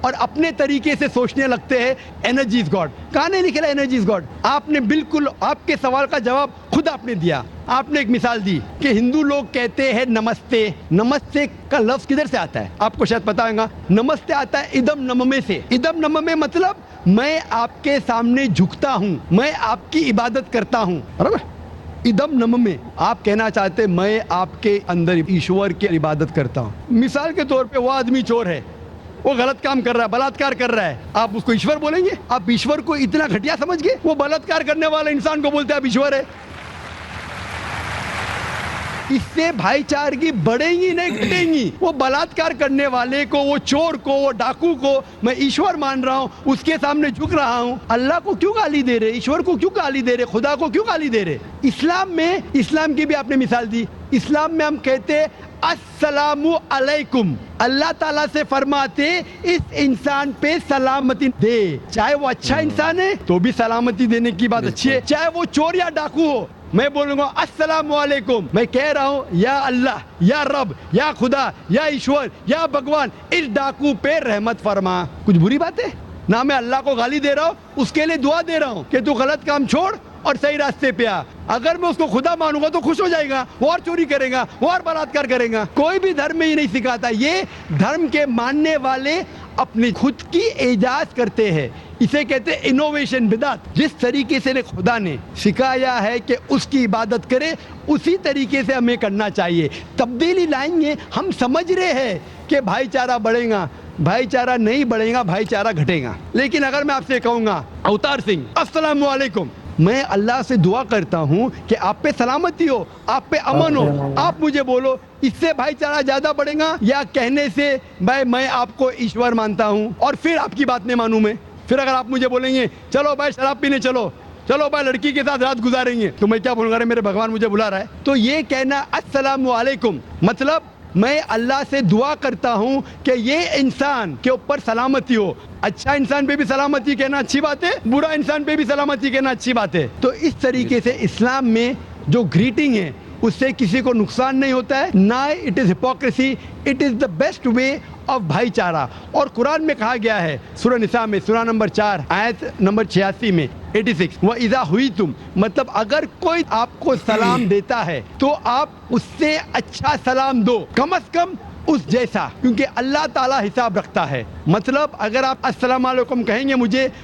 اور اپنے طریقے سے سوچنے لگتے ہیں انرجی از گاڈ. کہاں نہیں لکھا انرجی از گاڈ؟ آپ نے بالکل آپ کے سوال کا جواب خود آپ نے دیا. آپ نے ایک مثال دی کہ ہندو لوگ کہتے ہیں نمستے. نمستے کا لفظ کدھر سے آتا ہے آپ کو شاید پتا ہوگا. نمستے آتا ہے ادم نممے سے. ادم نممے مطلب میں آپ کے سامنے جھکتا ہوں, میں آپ کی عبادت کرتا ہوں. برابر؟ ادم نم میں آپ کہنا چاہتے میں آپ کے اندر ایشور کی عبادت کرتا ہوں. مثال کے طور پہ وہ آدمی چور ہے, وہ غلط کام کر رہا ہے, بلاತ್ಕಾರ کر رہا ہے, آپ اس کو ایشور بولیں گے؟ آپ ایشور کو اتنا گھٹیا سمجھ گئے؟ وہ بلاತ್ಕಾರ کرنے والے انسان کو بولتے ہیں آپ ایشور ہے. اس سے بھائی چارگی بڑھیں گی نہیں گھٹیں گی. وہ بلاತ್ಕಾರ کرنے والے کو, وہ چور کو, وہ ڈاکو کو میں ایشور مان رہا ہوں, اس کے سامنے جھک رہا ہوں. اللہ کو کیوں گالی دے رہے, ایشور کو کیوں گالی دے رہے, خدا کو کیوں گالی دے رہے؟ اسلام میں, اسلام کی بھی آپ نے مثال دی, اسلام میں ہم کہتے السلام علیکم. اللہ تعالیٰ سے فرماتے اس انسان پہ سلامتی دے. چاہے وہ اچھا انسان ہے تو بھی سلامتی دینے کی بات اچھی ہے, چاہے وہ چور یا ڈاکو ہو. میں بولوں گا السلام علیکم, میں کہہ رہا ہوں یا اللہ, یا رب, یا خدا, یا ایشور, یا بھگوان اس ڈاکو پہ رحمت فرما. کچھ بری بات ہے؟ نہ میں اللہ کو گالی دے رہا ہوں, اس کے لیے دعا دے رہا ہوں کہ تو غلط کام چھوڑ اور صحیح راستے پہ آ. اگر میں اس کو خدا مانوں گا تو خوش ہو جائے گا, وہ اور چوری کرے گا, وہ اور بلاತ್ಕಾರ کرے گا. کوئی بھی دھرم میں یہ نہیں سکھاتا. یہ دھرم کے ماننے والے اپنی خود کی ایجاد کرتے ہیں, اسے کہتے ہیں انوویشن, بدعت. جس طریقے سے خدا نے سکھایا ہے کہ اس کی عبادت کرے, اسی طریقے سے ہمیں کرنا چاہیے. تبدیلی لائیں گے. ہم سمجھ رہے ہیں کہ بھائی چارہ بڑھے گا, بھائی چارہ نہیں بڑھے گا, بھائی چارہ گھٹے گا. لیکن اگر میں آپ سے کہوں گا اوتار سنگھ السلام علیکم, میں اللہ سے دعا کرتا ہوں کہ آپ پہ سلامتی ہو, آپ پہ امن ہو, آپ مجھے بولو اس سے بھائی چارہ زیادہ بڑھے گا یا کہنے سے بھائی میں آپ کو ایشور مانتا ہوں اور پھر آپ کی بات نہیں مانوں میں؟ پھر اگر آپ مجھے بولیں گے چلو بھائی شراب پینے چلو, چلو بھائی لڑکی کے ساتھ رات گزاریں گے, تو میں کیا بولوں گا؟ میرے بھگوان مجھے بلا رہا ہے. تو یہ کہنا السلام علیکم مطلب میں اللہ سے دعا کرتا ہوں کہ یہ انسان کے اوپر سلامتی ہو. اچھا انسان پہ بھی سلامتی کہنا اچھی بات ہے, برا انسان پہ بھی سلامتی کہنا اچھی بات ہے. تو اس طریقے سے اسلام میں جو گریٹنگ ہے اس سے کسی کو نقصان نہیں ہوتا ہے, نہ it is hypocrisy, it is the best way of بھائی چارہ. اور قرآن میں کہا گیا ہے سورہ نساء میں سورہ نمبر 4 آیت نمبر 86 میں 86, وَإِذَا هُوِيتُمْ مطلب اگر کوئی آپ کو سلام دیتا ہے تو آپ اس سے اچھا سلام دو, کم از کم اس جیسا, کیونکہ اللہ تعالیٰ حساب رکھتا ہے. مطلب اگر آپ السلام علیکم کہیں گے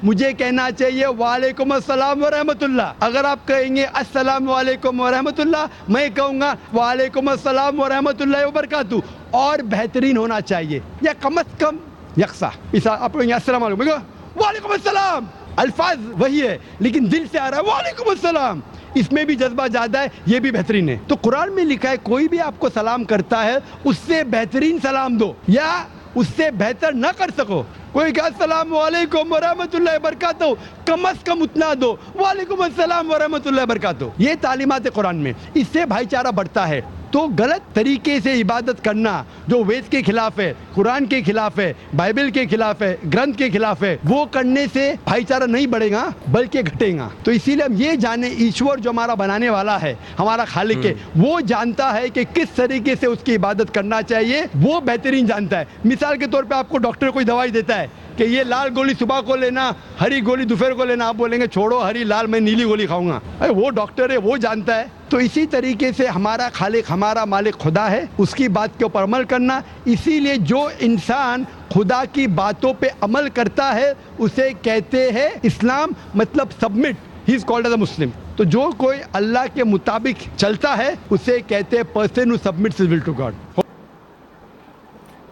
مجھے کہنا چاہیے وعلیکم السلام ورحمۃ اللہ. اگر آپ کہیں گے السلام علیکم ورحمۃ اللہ, میں کہوں گا وعلیکم السلام ورحمۃ اللہ وبرکاتہ. اور بہترین ہونا چاہیے یا کم از کم یکساں. آپ کہیں گے السلام علیکم, وعلیکم السلام, الفاظ وہی ہے لیکن دل سے آ رہا ہے وعلیکم السلام, اس میں بھی جذبہ زیادہ ہے, یہ بھی بہترین ہے. تو قرآن میں لکھا ہے کوئی بھی آپ کو سلام کرتا ہے اس سے بہترین سلام دو, یا اس سے بہتر نہ کر سکو, کوئی کہ السلام علیکم ورحمۃ اللہ وبرکاتہ, کم از کم اتنا دو وعلیکم السلام ورحمۃ اللہ وبرکاتہ. یہ تعلیمات قرآن میں, اس سے بھائی چارہ بڑھتا ہے. تو غلط طریقے سے عبادت کرنا جو وید کے خلاف ہے, قرآن کے خلاف ہے, بائبل کے خلاف ہے, گرنتھ کے خلاف ہے, وہ کرنے سے بھائی چارہ نہیں بڑھے گا بلکہ گھٹے گا. تو اسی لیے ہم یہ جانیں ایشور جو ہمارا بنانے والا ہے, ہمارا خالق ہے, وہ جانتا ہے کہ کس طریقے سے اس کی عبادت کرنا چاہیے, وہ بہترین جانتا ہے. مثال کے طور پہ آپ کو ڈاکٹر کوئی دوائی دیتا ہے کہ یہ لال گولی صبح کو لینا, ہری گولی دوپہر کو لینا, آپ بولیں گے چھوڑو ہری لال, میں نیلی گولی کھاؤں گا. وہ ڈاکٹر ہے, وہ جانتا ہے. تو اسی طریقے سے ہمارا خالق, ہمارا مالک خدا ہے, اس کی بات کے اوپر عمل کرنا. اسی لیے جو انسان خدا کی باتوں پہ عمل کرتا ہے اسے کہتے ہیں اسلام, مطلب submit, he is called as a Muslim. تو جو کوئی اللہ کے مطابق چلتا ہے اسے کہتے ہیں person who submits his will to God.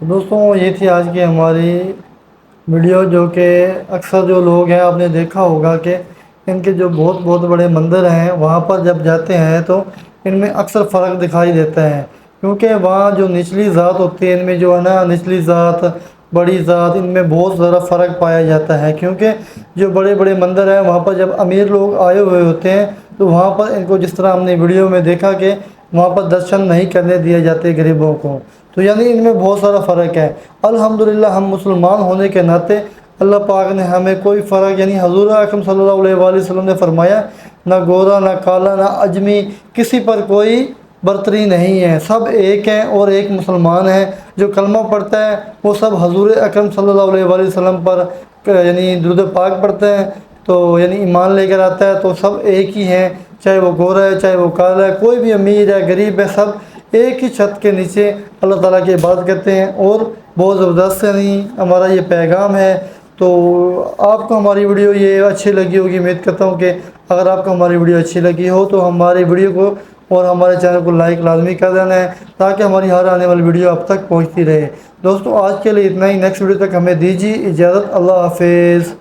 دوستوں یہ تھی آج کی ہماری ویڈیو, جو کہ اکثر جو لوگ ہیں آپ نے دیکھا ہوگا کہ ان کے جو بہت بہت بڑے مندر ہیں وہاں پر جب جاتے ہیں تو ان میں اکثر فرق دکھائی دیتا ہے, کیونکہ وہاں جو نچلی ذات ہوتی ہے ان میں جو ہے نا نچلی ذات, بڑی ذات, ان میں بہت زیادہ فرق پایا جاتا ہے. کیونکہ جو بڑے بڑے مندر ہیں وہاں پر جب امیر لوگ آئے ہوئے ہوتے ہیں تو وہاں پر ان کو, جس طرح ہم نے ویڈیو میں دیکھا کہ وہاں پر درشن نہیں کرنے دیے جاتے غریبوں کو. تو یعنی ان میں بہت سارا فرق ہے. الحمدللہ ہم مسلمان ہونے کے ناطے اللہ پاک نے ہمیں کوئی فرق, یعنی حضور اکرم صلی اللہ علیہ وآلہ وسلم نے فرمایا نہ گورا, نہ کالا, نہ اجمی, کسی پر کوئی برتری نہیں ہے، سب ایک ہیں اور ایک مسلمان ہیں۔ جو کلمہ پڑھتا ہے وہ سب حضور اکرم صلی اللہ علیہ وآلہ وسلم پر یعنی درود پاک پڑھتے ہیں، تو یعنی ایمان لے کر آتا ہے، تو سب ایک ہی ہیں، چاہے وہ گورا ہے چاہے وہ کالا ہے، کوئی بھی امیر ہے غریب ہے، سب ایک ہی چھت کے نیچے اللہ تعالیٰ کی عبادت کرتے ہیں۔ اور بہت زبردست یعنی ہمارا یہ پیغام ہے۔ تو آپ کو ہماری ویڈیو یہ اچھی لگی ہوگی، امید کرتا ہوں کہ اگر آپ کو ہماری ویڈیو اچھی لگی ہو تو ہماری ویڈیو کو اور ہمارے چینل کو لائک لازمی کر دینا ہے، تاکہ ہماری ہر آنے والی ویڈیو اب تک پہنچتی رہے۔ دوستوں آج کے لیے اتنا ہی، نیکسٹ ویڈیو تک ہمیں دیجیے اجازت، اللہ حافظ۔